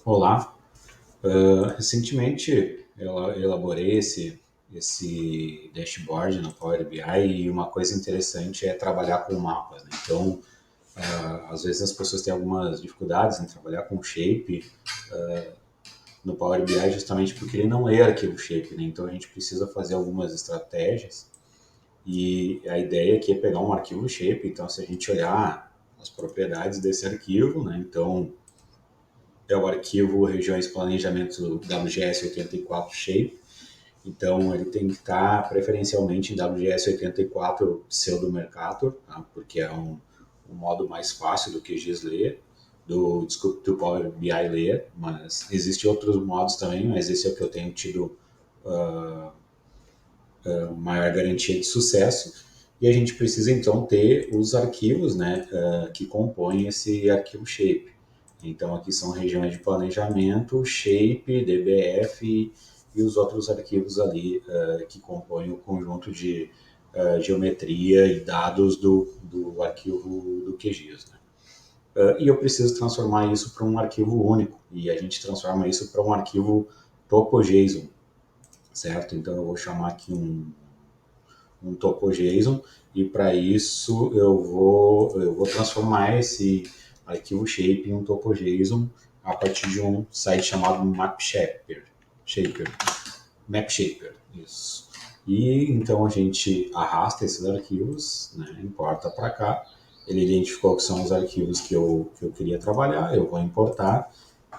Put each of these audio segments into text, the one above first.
Olá. Recentemente eu elaborei esse dashboard no Power BI e uma coisa interessante é trabalhar com mapas, né? Então, às vezes as pessoas têm algumas dificuldades em trabalhar com shape no Power BI justamente porque ele não é arquivo shape, né? Então a gente precisa fazer algumas estratégias e a ideia aqui é pegar um arquivo shape. Então, se a gente olhar as propriedades desse arquivo, né? Então, é o arquivo regiões planejamento WGS 84 shape. Então, ele tem que estar preferencialmente em WGS 84 pseudo Mercator, tá? Porque é um modo mais fácil do QGIS ler, do Power BI ler, mas existem outros modos também, mas esse é o que eu tenho tido maior garantia de sucesso. E a gente precisa então ter os arquivos, né, que compõem esse arquivo shape. Então aqui são regiões de planejamento, shape, DBF e os outros arquivos ali que compõem o conjunto de geometria e dados do arquivo do QGIS. Né? E eu preciso transformar isso para um arquivo único, e a gente transforma isso para um arquivo topo.json, certo? Então eu vou chamar aqui um topo.json, e para isso eu vou transformar esse arquivo shape em um topo.json a partir de um site chamado MapShaper, isso. E então a gente arrasta esses arquivos, né, importa para cá, ele identificou que são os arquivos que eu queria trabalhar, eu vou importar,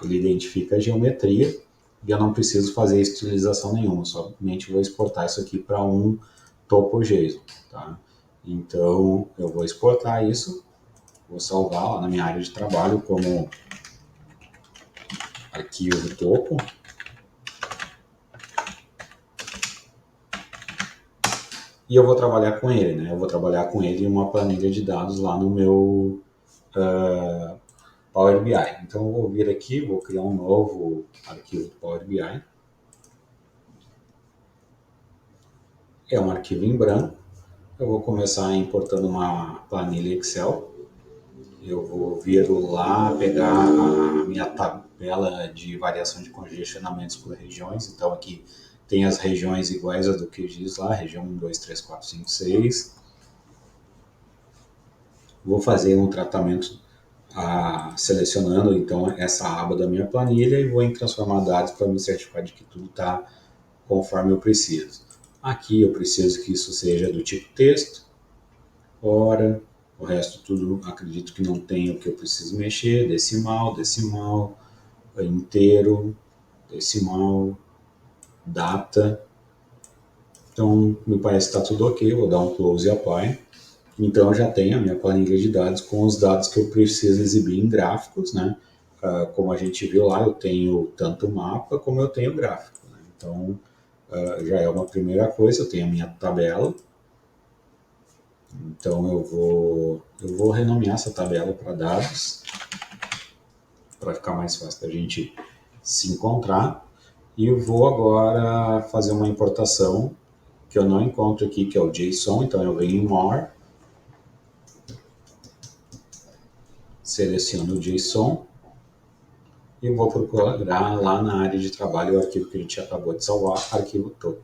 ele identifica a geometria, e eu não preciso fazer estilização nenhuma, somente vou exportar isso aqui para um topo.json, tá? Então eu vou exportar isso, vou salvar lá na minha área de trabalho como arquivo topo, e eu vou trabalhar com ele, né? Eu vou trabalhar com ele em uma planilha de dados lá no meu Power BI. Então eu vou vir aqui, vou criar um novo arquivo do Power BI. É um arquivo em branco. Eu vou começar importando uma planilha Excel. Eu vou vir lá pegar a minha tabela de variação de congestionamentos por regiões. Então aqui tem as regiões iguais a do QGIS lá, região 1, 2, 3, 4, 5, 6. Vou fazer um tratamento selecionando então essa aba da minha planilha e vou em transformar dados para me certificar de que tudo está conforme eu preciso. Aqui eu preciso que isso seja do tipo texto, hora, o resto tudo acredito que não tem o que eu preciso mexer, decimal, inteiro, decimal, data. Então me parece que está tudo ok, vou dar um close e apply. Então, eu já tenho a minha planilha de dados com os dados que eu preciso exibir em gráficos, né? Como a gente viu lá, eu tenho tanto mapa como eu tenho gráfico. Né? Então, já é uma primeira coisa, eu tenho a minha tabela. Então, eu vou renomear essa tabela para dados, para ficar mais fácil da gente se encontrar. E eu vou agora fazer uma importação que eu não encontro aqui, que é o JSON. Então, eu venho em More, seleciono o JSON, e vou procurar lá na área de trabalho o arquivo que a gente acabou de salvar, arquivo topo.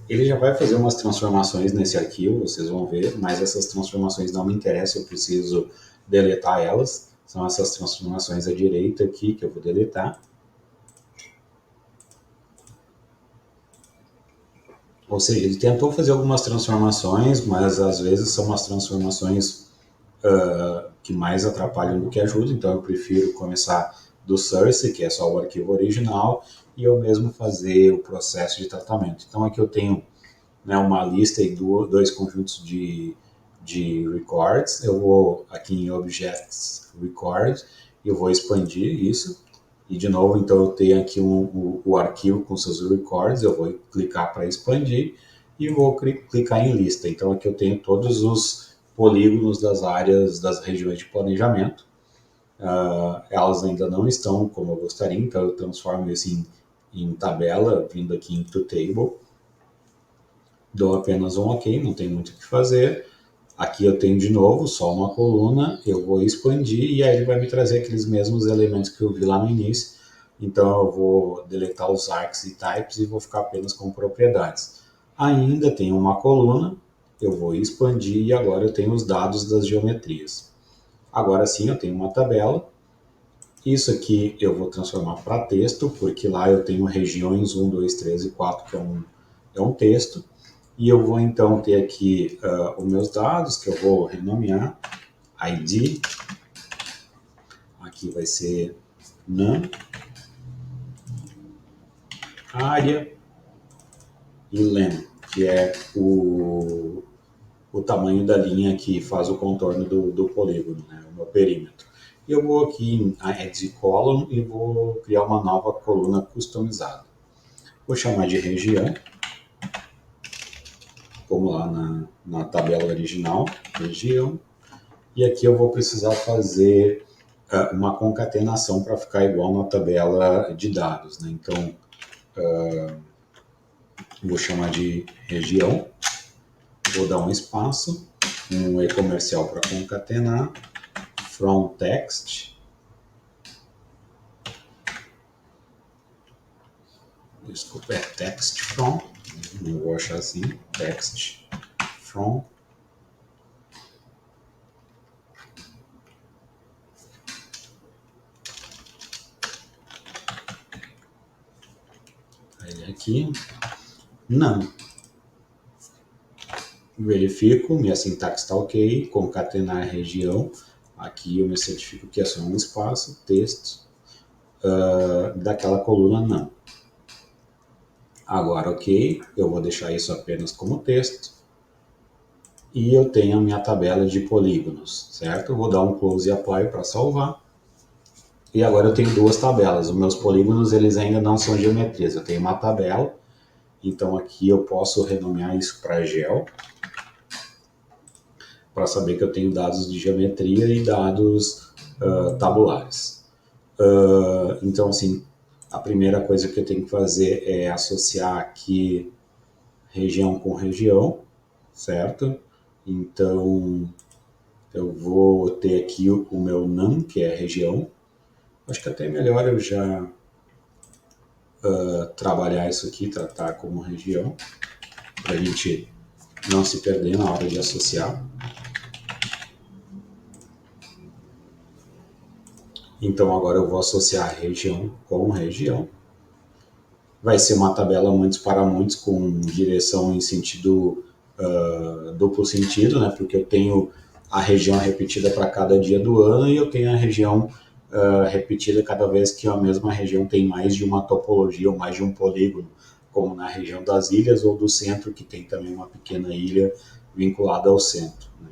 Ele já vai fazer umas transformações nesse arquivo, vocês vão ver, mas essas transformações não me interessam, eu preciso deletar elas. São essas transformações à direita aqui que eu vou deletar. Ou seja, ele tentou fazer algumas transformações, mas às vezes são umas transformações que mais atrapalham do que ajudam, então eu prefiro começar do source, que é só o arquivo original, e eu mesmo fazer o processo de tratamento. Então aqui eu tenho, né, uma lista e dois conjuntos de records. Eu vou aqui em Objects Record, eu vou expandir isso, e de novo, então eu tenho aqui o arquivo com seus records, eu vou clicar para expandir e vou clicar em lista. Então aqui eu tenho todos os polígonos das áreas, das regiões de planejamento. Elas ainda não estão como eu gostaria, então eu transformo isso em tabela, vindo aqui em To Table. Dou apenas um OK, não tem muito o que fazer. Aqui eu tenho de novo só uma coluna, eu vou expandir e aí ele vai me trazer aqueles mesmos elementos que eu vi lá no início. Então eu vou deletar os arcs e types e vou ficar apenas com propriedades. Ainda tenho uma coluna, eu vou expandir e agora eu tenho os dados das geometrias. Agora sim eu tenho uma tabela. Isso aqui eu vou transformar para texto, porque lá eu tenho regiões 1, 2, 3 e 4, que é um texto. E eu vou então ter aqui os meus dados, que eu vou renomear, ID, aqui vai ser num, área e len, que é o tamanho da linha que faz o contorno do polígono, né, o meu perímetro. E eu vou aqui em Add Column e vou criar uma nova coluna customizada. Vou chamar de região, como lá na tabela original, região. E aqui eu vou precisar fazer uma concatenação para ficar igual na tabela de dados, né? Então, vou chamar de região, vou dar um espaço, um e-comercial para concatenar, from text, desculpa, é text from, não vou achar assim, text from, aí aqui, não. Verifico, minha sintaxe está ok, concatenar região, aqui eu me certifico que é só um espaço, texto, daquela coluna não. Agora, ok, eu vou deixar isso apenas como texto, e eu tenho a minha tabela de polígonos, certo? Eu vou dar um close e apply para salvar, e agora eu tenho duas tabelas, os meus polígonos eles ainda não são geometrias, eu tenho uma tabela, então aqui eu posso renomear isso para gel, para saber que eu tenho dados de geometria e dados tabulares. Então, assim, a primeira coisa que eu tenho que fazer é associar aqui região com região, certo? Então, eu vou ter aqui o meu num, que é região. Acho que até é melhor eu já trabalhar isso aqui, tratar como região, para a gente não se perder na hora de associar. Então agora eu vou associar região com região. Vai ser uma tabela muitos para muitos com direção em sentido duplo sentido, né? Porque eu tenho a região repetida para cada dia do ano e eu tenho a região repetida cada vez que a mesma região tem mais de uma topologia ou mais de um polígono, como na região das ilhas ou do centro, que tem também uma pequena ilha vinculada ao centro, né?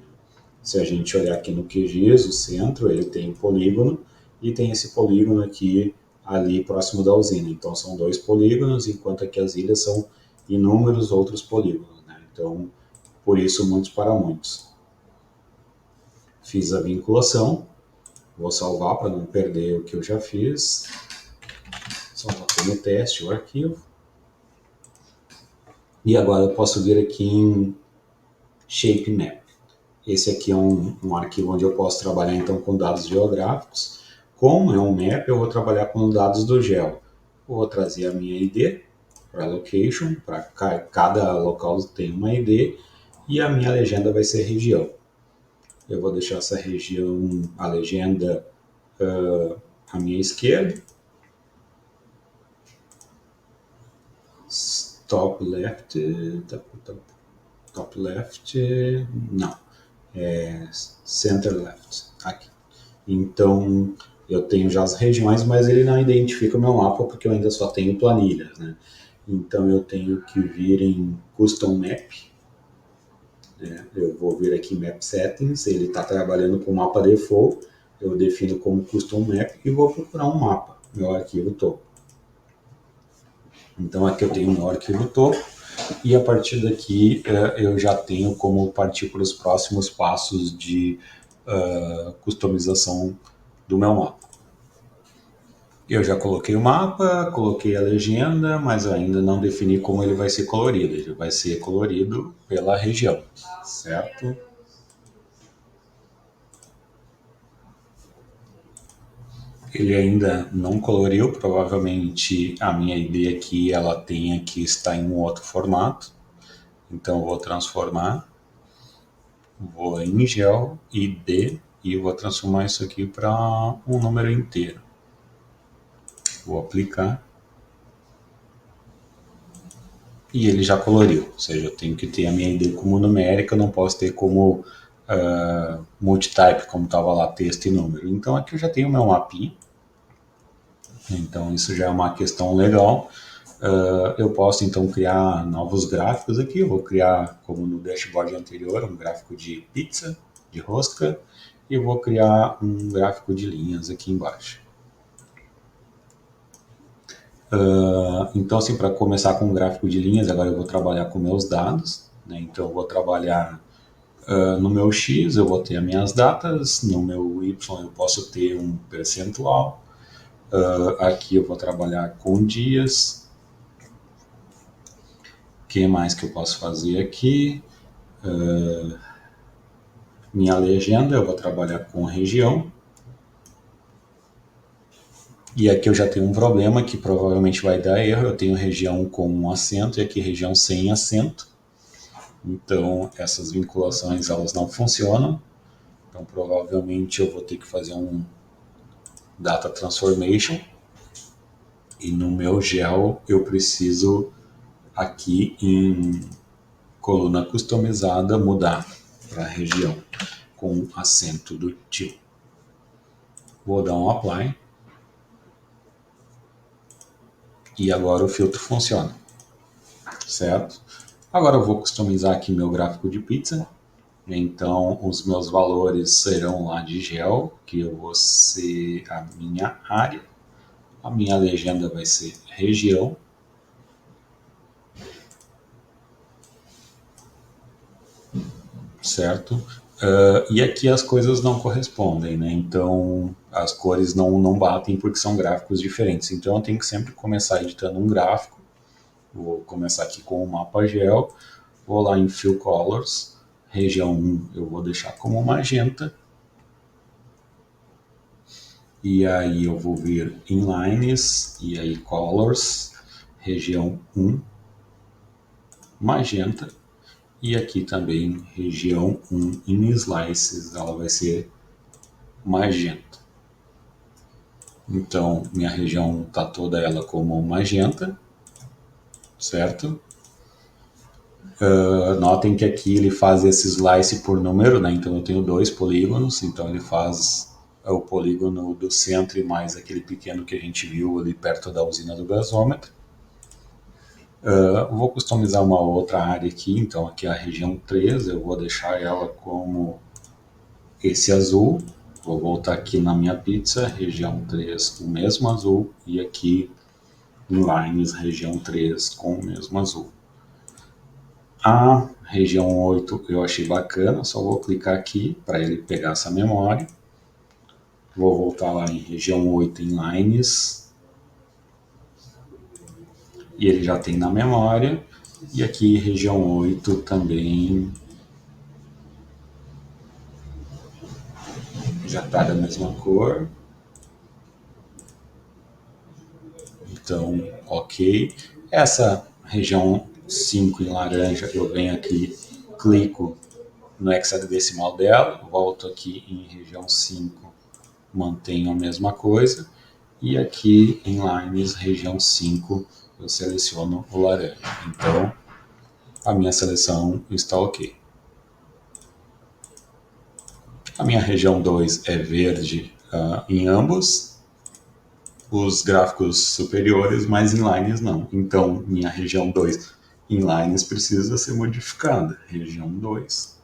Se a gente olhar aqui no QGIS, o centro ele tem um polígono e tem esse polígono aqui ali próximo da usina. Então são dois polígonos, enquanto aqui as ilhas são inúmeros outros polígonos, né? Então, por isso, muitos para muitos. Fiz a vinculação, vou salvar para não perder o que eu já fiz. Salvar como teste o arquivo. E agora eu posso vir aqui em Shape Map. Esse aqui é um arquivo onde eu posso trabalhar então com dados geográficos. Como é um map, eu vou trabalhar com dados do geo. Vou trazer a minha ID para location, para cada local tem uma ID, e a minha legenda vai ser região. Eu vou deixar essa região, a legenda à minha esquerda. Top left, top left, não, é center left, aqui. Então, eu tenho já as regiões, mas ele não identifica o meu mapa porque eu ainda só tenho planilhas, né? Então, eu tenho que vir em Custom Map, né? Eu vou vir aqui em Map Settings, ele está trabalhando com o mapa default, eu defino como Custom Map e vou procurar um mapa, meu arquivo topo. Então, aqui eu tenho o meu arquivo topo, e a partir daqui eu já tenho como partir para os próximos passos de customização do meu mapa. Eu já coloquei o mapa, coloquei a legenda, mas ainda não defini como ele vai ser colorido. Ele vai ser colorido pela região, certo? Ele ainda não coloriu, provavelmente a minha ideia aqui ela tenha que estar em um outro formato. Então eu vou transformar, vou em gel, ID, e vou transformar isso aqui para um número inteiro. Vou aplicar. E ele já coloriu, ou seja, eu tenho que ter a minha ID como numérica, eu não posso ter como multitype, como estava lá, texto e número. Então aqui eu já tenho o meu mapinha, então isso já é uma questão legal. Eu posso então criar novos gráficos aqui, eu vou criar, como no dashboard anterior, um gráfico de pizza, de rosca, e eu vou criar um gráfico de linhas aqui embaixo. Então, assim, para começar com um gráfico de linhas, agora eu vou trabalhar com meus dados, né? Então eu vou trabalhar no meu X, eu vou ter as minhas datas, no meu Y eu posso ter um percentual, aqui eu vou trabalhar com dias. O que mais que eu posso fazer aqui? Minha legenda, eu vou trabalhar com região. E aqui eu já tenho um problema que provavelmente vai dar erro. Eu tenho região com um acento e aqui região sem acento. Então essas vinculações elas não funcionam. Então provavelmente eu vou ter que fazer um data transformation. E no meu gel eu preciso aqui em coluna customizada mudar para a região com acento do tio. Vou dar um apply. E agora o filtro funciona, certo? Agora eu vou customizar aqui meu gráfico de pizza. Então os meus valores serão lá de gel, que eu vou ser a minha área. A minha legenda vai ser região. Certo? E aqui as coisas não correspondem, né? Então as cores não batem porque são gráficos diferentes. Então eu tenho que sempre começar editando um gráfico. Vou começar aqui com o mapa gel. Vou lá em Fill Colors. Região 1 eu vou deixar como magenta. E aí eu vou vir em Lines. E aí Colors. Região 1. Magenta. E aqui também região 1 em Slices. Ela vai ser magenta. Então, minha região está toda ela como magenta, certo? Notem que aqui ele faz esse slice por número, né? Então eu tenho 2 polígonos, então ele faz o polígono do centro e mais aquele pequeno que a gente viu ali perto da usina do gasômetro. Vou customizar uma outra área aqui, então aqui é a região 3, eu vou deixar ela como esse azul. Vou voltar aqui na minha pizza, região 3, o mesmo azul, e aqui em Lines, região 3, com o mesmo azul. A região 8 eu achei bacana, só vou clicar aqui para ele pegar essa memória. Vou voltar lá em região 8 em Lines. E ele já tem na memória. E aqui região 8 também já está da mesma cor. Então, ok. Essa região 5 em laranja, eu venho aqui, clico no hexadecimal dela, volto aqui em região 5, mantenho a mesma coisa. E aqui em Lines, região 5, eu seleciono o laranja. Então, a minha seleção está ok. A minha região 2 é verde em ambos os gráficos superiores, mas em Lines não. Então, minha região 2 em Lines precisa ser modificada. Região 2.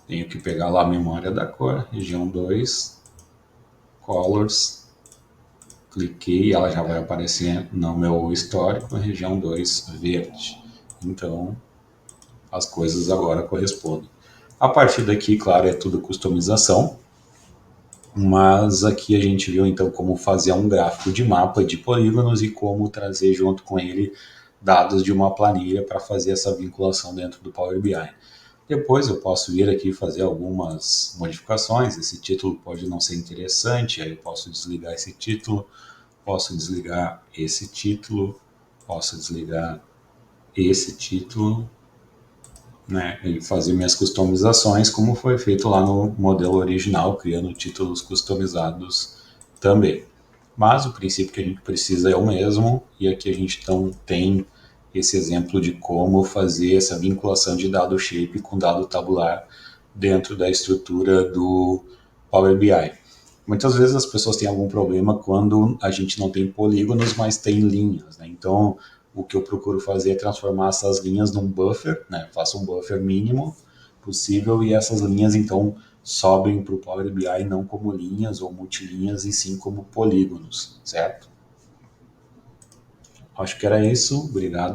Tenho que pegar lá a memória da cor. Região 2. Colors. Cliquei, ela já vai aparecer no meu histórico. Região 2, verde. Então, as coisas agora correspondem. A partir daqui, claro, é tudo customização. Mas aqui a gente viu então como fazer um gráfico de mapa de polígonos e como trazer junto com ele dados de uma planilha para fazer essa vinculação dentro do Power BI. Depois eu posso vir aqui fazer algumas modificações. Esse título pode não ser interessante, aí eu posso desligar esse título, posso desligar esse título, posso desligar esse título, né? E fazer minhas customizações, como foi feito lá no modelo original, criando títulos customizados também. Mas o princípio que a gente precisa é o mesmo, e aqui a gente então tem esse exemplo de como fazer essa vinculação de dado shape com dado tabular dentro da estrutura do Power BI. Muitas vezes as pessoas têm algum problema quando a gente não tem polígonos, mas tem linhas, né? Então, o que eu procuro fazer é transformar essas linhas num buffer, né? Faço um buffer mínimo possível e essas linhas, então, sobem para o Power BI não como linhas ou multilinhas, e sim como polígonos, certo? Acho que era isso. Obrigado.